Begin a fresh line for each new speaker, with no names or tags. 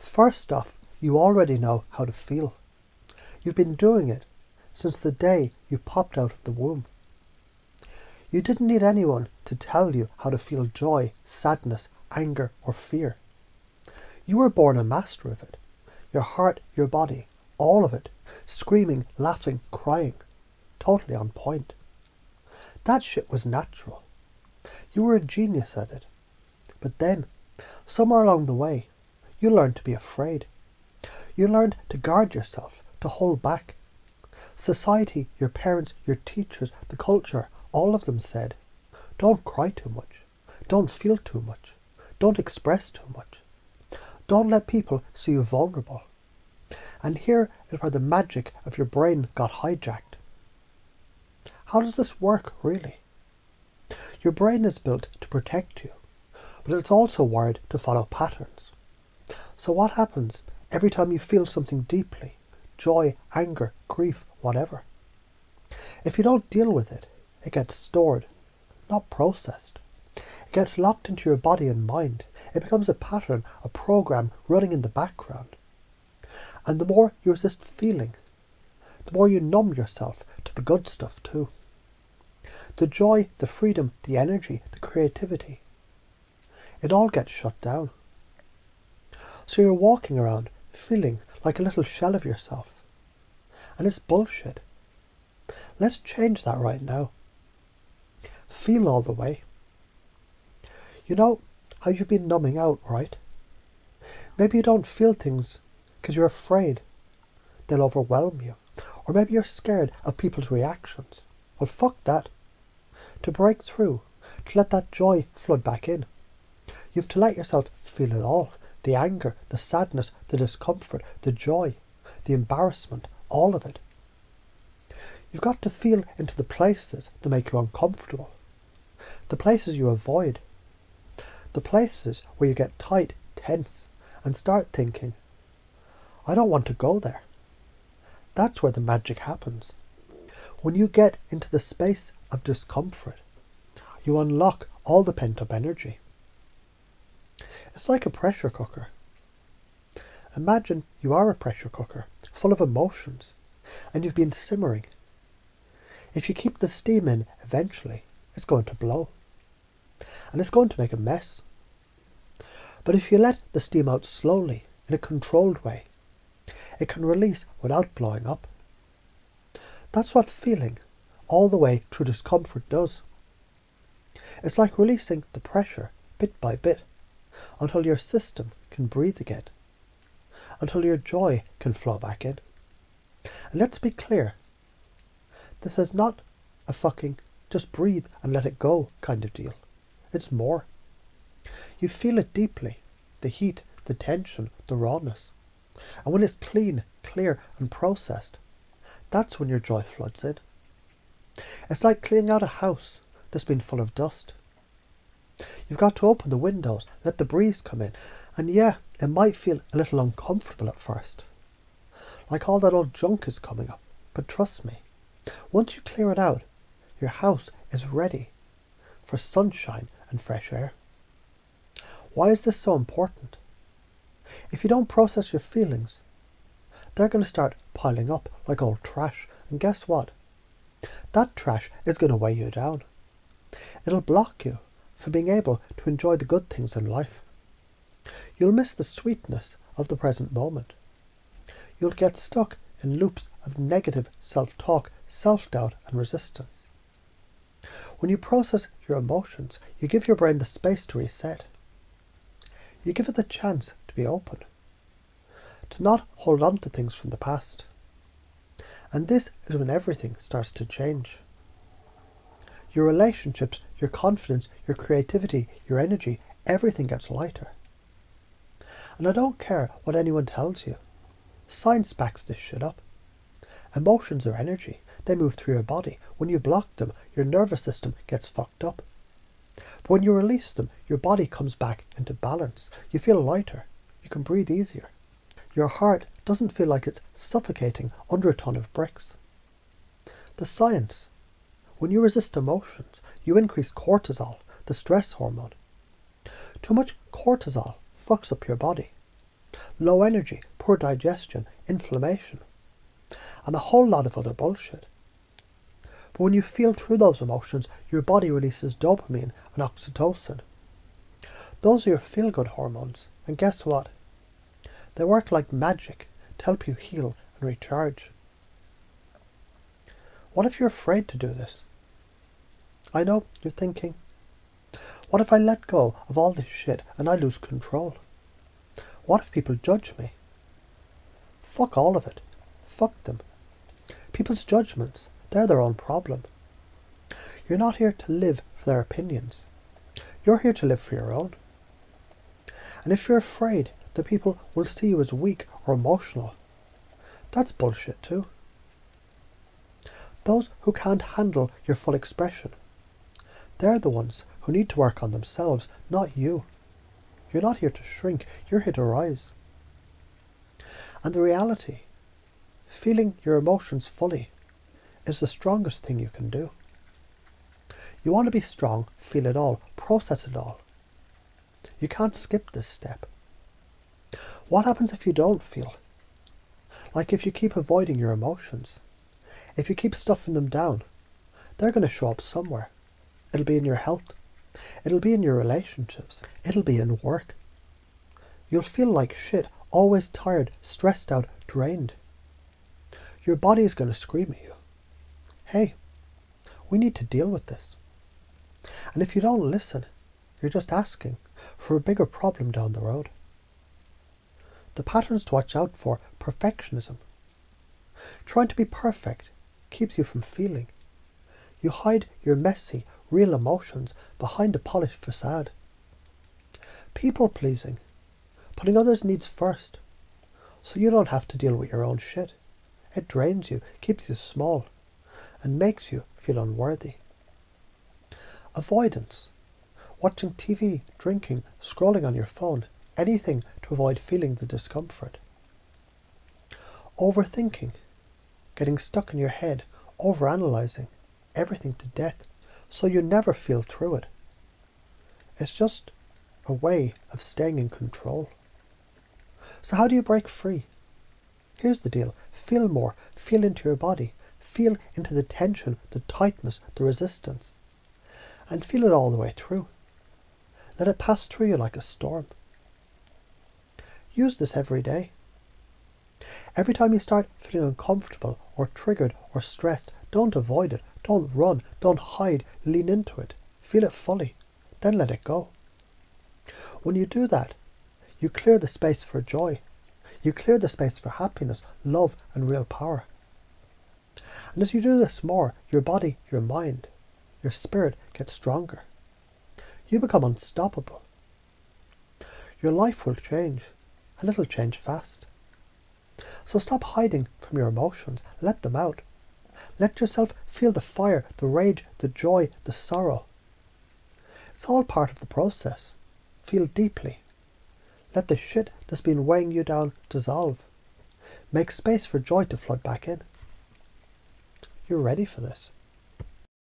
First off, you already know how to feel. You've been doing it since the day you popped out of the womb. You didn't need anyone to tell you how to feel joy, sadness, anger, or fear. You were born a master of it. Your heart, your body, all of it, screaming, laughing, crying, totally on point. That shit was natural. You were a genius at it. But then, somewhere along the way, you learned to be afraid. You learned to guard yourself, to hold back. Society, your parents, your teachers, the culture, all of them said, don't cry too much. Don't feel too much. Don't express too much. Don't let people see you vulnerable. And here is where the magic of your brain got hijacked. How does this work, really? Your brain is built to protect you, but it's also wired to follow patterns. So what happens every time you feel something deeply? Joy, anger, grief, whatever. If you don't deal with it, it gets stored, not processed. It gets locked into your body and mind. It becomes a pattern, a program running in the background. And the more you resist feeling, the more you numb yourself to the good stuff too. The joy, the freedom, the energy, the creativity. It all gets shut down. So you're walking around feeling like a little shell of yourself. And it's bullshit. Let's change that right now. Feel all the way. You know how you've been numbing out, right? Maybe you don't feel things because you're afraid they'll overwhelm you. Or maybe you're scared of people's reactions. Well, fuck that. To break through, to let that joy flood back in, you have to let yourself feel it all. The anger, the sadness, the discomfort, the joy, the embarrassment, all of it. You've got to feel into the places that make you uncomfortable. The places you avoid. The places where you get tight, tense, and start thinking, I don't want to go there. That's where the magic happens. When you get into the space of discomfort, you unlock all the pent-up energy. It's like a pressure cooker. Imagine you are a pressure cooker, full of emotions, and you've been simmering. If you keep the steam in, eventually, it's going to blow. And it's going to make a mess. But if you let the steam out slowly, in a controlled way, it can release without blowing up. That's what feeling all the way through discomfort does. It's like releasing the pressure bit by bit until your system can breathe again, until your joy can flow back in. And let's be clear, this is not a fucking just breathe and let it go kind of deal. It's more. You feel it deeply, the heat, the tension, the rawness. And when it's clean, clear and processed, that's when your joy floods in. It's like cleaning out a house that's been full of dust. You've got to open the windows, let the breeze come in, and yeah, it might feel a little uncomfortable at first. Like all that old junk is coming up, but trust me, once you clear it out, your house is ready for sunshine and fresh air. Why is this so important? If you don't process your feelings, they're going to start piling up like old trash, and guess what? That trash is going to weigh you down. It'll block you from being able to enjoy the good things in life. You'll miss the sweetness of the present moment. You'll get stuck in loops of negative self-talk, self-doubt and resistance. When you process your emotions, you give your brain the space to reset. You give it the chance to be open, to not hold on to things from the past. And this is when everything starts to change. Your relationships, your confidence, your creativity, your energy, everything gets lighter. And I don't care what anyone tells you. Science backs this shit up. Emotions are energy. They move through your body. When you block them, your nervous system gets fucked up. But when you release them, your body comes back into balance. You feel lighter. You can breathe easier. Your heart doesn't feel like it's suffocating under a ton of bricks. The science. When you resist emotions, you increase cortisol, the stress hormone. Too much cortisol fucks up your body. low energy, poor digestion, inflammation, and a whole lot of other bullshit. But when you feel through those emotions, your body releases dopamine and oxytocin. Those are your feel-good hormones, and guess what? They work like magic to help you heal and recharge. What if you're afraid to do this? I know, you're thinking, what if I let go of all this shit and I lose control? What if people judge me? Fuck all of it. Fuck them. People's judgments, they're their own problem. You're not here to live for their opinions. You're here to live for your own. And if you're afraid that people will see you as weak or emotional, that's bullshit too. Those who can't handle your full expression, they're the ones who need to work on themselves, not you. You're not here to shrink, you're here to rise. And the reality, feeling your emotions fully, is the strongest thing you can do. You want to be strong, feel it all, process it all. You can't skip this step. What happens if you don't feel? Like if you keep avoiding your emotions, if you keep stuffing them down, they're going to show up somewhere. It'll be in your health. It'll be in your relationships. It'll be in work. You'll feel like shit, always tired, stressed out, drained. Your body is going to scream at you. Hey, we need to deal with this. And if you don't listen, you're just asking for a bigger problem down the road. The patterns to watch out for: perfectionism. Trying to be perfect keeps you from feeling. You hide your messy, real emotions behind a polished facade. People-pleasing. Putting others' needs first, so you don't have to deal with your own shit. It drains you, keeps you small, and makes you feel unworthy. Avoidance. Watching TV, drinking, scrolling on your phone, anything to avoid feeling the discomfort. Overthinking. Getting stuck in your head, overanalyzing everything to death, so you never feel through it. It's just a way of staying in control. So how do you break free? Here's the deal. Feel more. Feel into your body. Feel into the tension, the tightness, the resistance. And feel it all the way through. Let it pass through you like a storm. Use this every day. Every time you start feeling uncomfortable or triggered or stressed, don't avoid it. Don't run. Don't hide. Lean into it. Feel it fully. Then let it go. When you do that, you clear the space for joy. You clear the space for happiness, love, and real power. And as you do this more, your body, your mind, your spirit gets stronger. You become unstoppable. Your life will change, and it'll change fast. So stop hiding from your emotions. Let them out. Let yourself feel the fire, the rage, the joy, the sorrow. It's all part of the process. Feel deeply. Let the shit that's been weighing you down dissolve. Make space for joy to flood back in. You're ready for this.